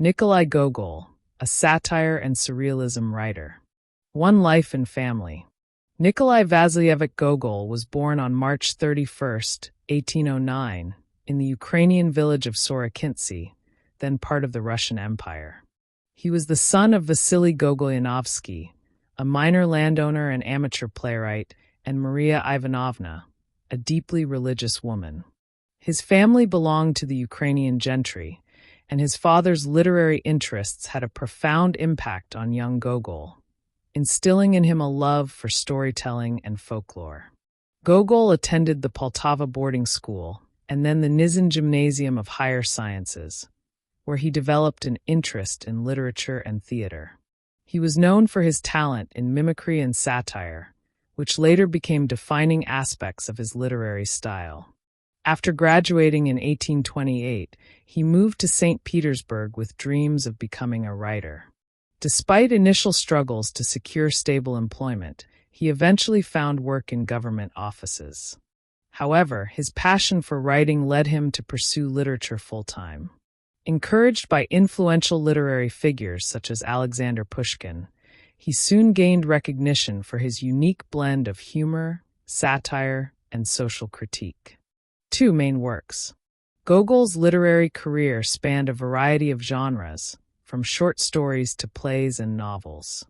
Nikolai Gogol, a satire and surrealism writer. One Life and Family. Nikolai Vasilyevich Gogol was born on March 31, 1809, in the Ukrainian village of Sorokinsky, then part of the Russian Empire. He was the son of Vasily Gogolyanovsky, a minor landowner and amateur playwright, and Maria Ivanovna, a deeply religious woman. His family belonged to the Ukrainian gentry, and his father's literary interests had a profound impact on young Gogol, instilling in him a love for storytelling and folklore. Gogol attended the Poltava boarding school and then the Nizhyn Gymnasium of Higher Sciences, where he developed an interest in literature and theater. He was known for his talent in mimicry and satire, which later became defining aspects of his literary style. After graduating in 1828, he moved to St. Petersburg with dreams of becoming a writer. Despite initial struggles to secure stable employment, he eventually found work in government offices. However, his passion for writing led him to pursue literature full-time. Encouraged by influential literary figures such as Alexander Pushkin, he soon gained recognition for his unique blend of humor, satire, and social critique. Two main works. Gogol's literary career spanned a variety of genres, from short stories to plays and novels.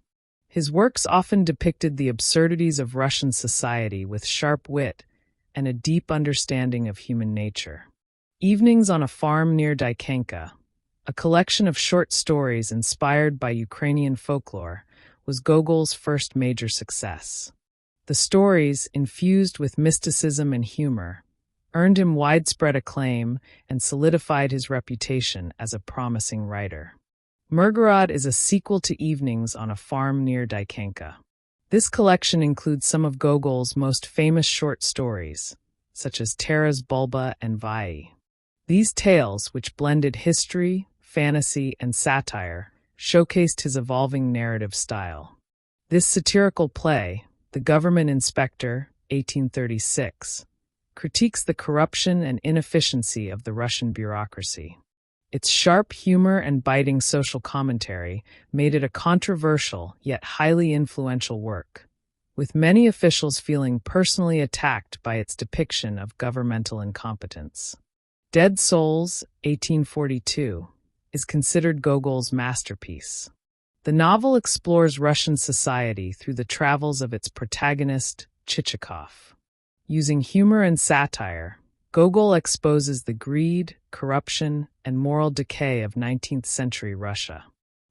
His works often depicted the absurdities of Russian society with sharp wit and a deep understanding of human nature. Evenings on a Farm near Dykenka, a collection of short stories inspired by Ukrainian folklore, was Gogol's first major success. The stories, infused with mysticism and humor, earned him widespread acclaim and solidified his reputation as a promising writer. Murgorod is a sequel to Evenings on a Farm near Dykenka. This collection includes some of Gogol's most famous short stories, such as Taras Bulba and Vai. These tales, which blended history, fantasy, and satire, showcased his evolving narrative style. This satirical play, The Government Inspector, 1836, critiques the corruption and inefficiency of the Russian bureaucracy. Its sharp humor and biting social commentary made it a controversial yet highly influential work, with many officials feeling personally attacked by its depiction of governmental incompetence. Dead Souls, 1842, is considered Gogol's masterpiece. The novel explores Russian society through the travels of its protagonist, Chichikov. Using humor and satire, Gogol exposes the greed, corruption, and moral decay of 19th-century Russia.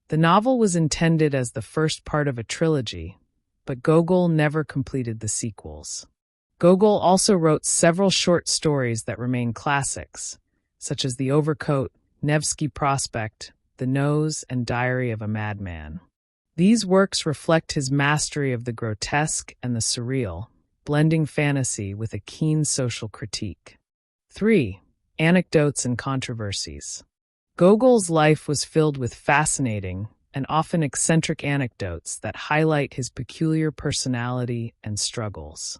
The novel was intended as the first part of a trilogy, but Gogol never completed the sequels. Gogol also wrote several short stories that remain classics, such as The Overcoat, Nevsky Prospect, The Nose, and Diary of a Madman. These works reflect his mastery of the grotesque and the surreal, blending fantasy with a keen social critique. 3. Anecdotes and controversies. Gogol's life was filled with fascinating and often eccentric anecdotes that highlight his peculiar personality and struggles.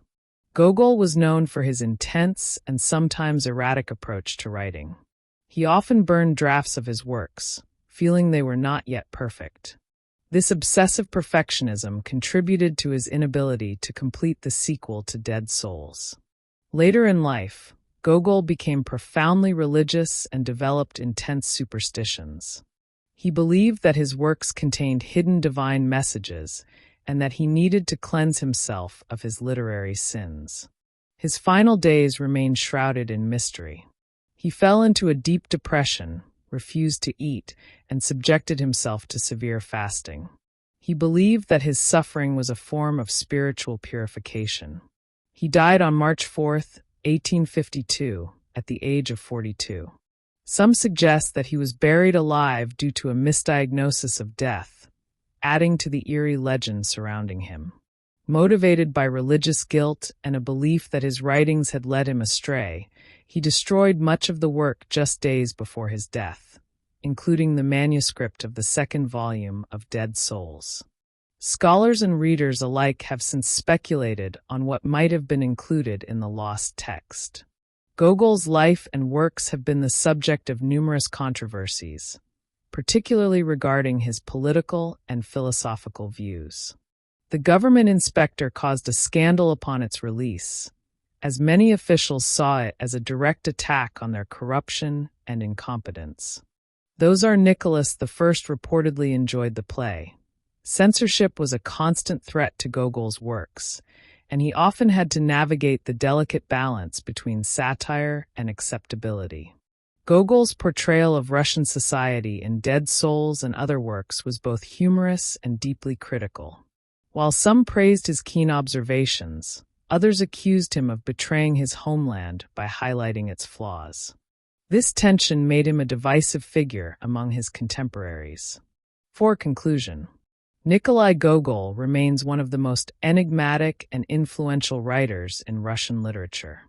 Gogol was known for his intense and sometimes erratic approach to writing. He often burned drafts of his works, feeling they were not yet perfect. This obsessive perfectionism contributed to his inability to complete the sequel to Dead Souls. Later in life, Gogol became profoundly religious and developed intense superstitions. He believed that his works contained hidden divine messages and that he needed to cleanse himself of his literary sins. His final days remained shrouded in mystery. He fell into a deep depression, refused to eat, and subjected himself to severe fasting. He believed that his suffering was a form of spiritual purification. He died on March 4, 1852, at the age of 42. Some suggest that he was buried alive due to a misdiagnosis of death, adding to the eerie legend surrounding him. Motivated by religious guilt and a belief that his writings had led him astray, he destroyed much of the work just days before his death, including the manuscript of the second volume of Dead Souls. Scholars and readers alike have since speculated on what might have been included in the lost text. Gogol's life and works have been the subject of numerous controversies, particularly regarding his political and philosophical views. The government inspector caused a scandal upon its release, as many officials saw it as a direct attack on their corruption and incompetence. Though Tsar Nicholas I reportedly enjoyed the play, censorship was a constant threat to Gogol's works, and he often had to navigate the delicate balance between satire and acceptability. Gogol's portrayal of Russian society in Dead Souls and other works was both humorous and deeply critical. While some praised his keen observations, others accused him of betraying his homeland by highlighting its flaws. This tension made him a divisive figure among his contemporaries. For conclusion, Nikolai Gogol remains one of the most enigmatic and influential writers in Russian literature.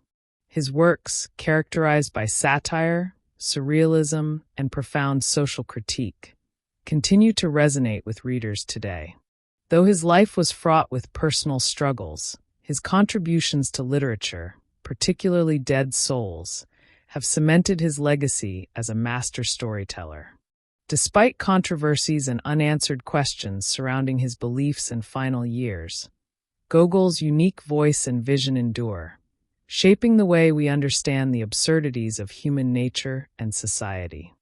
His works, characterized by satire, surrealism, and profound social critique, continue to resonate with readers today. Though his life was fraught with personal struggles, his contributions to literature, particularly Dead Souls, have cemented his legacy as a master storyteller. Despite controversies and unanswered questions surrounding his beliefs and final years, Gogol's unique voice and vision endure, shaping the way we understand the absurdities of human nature and society.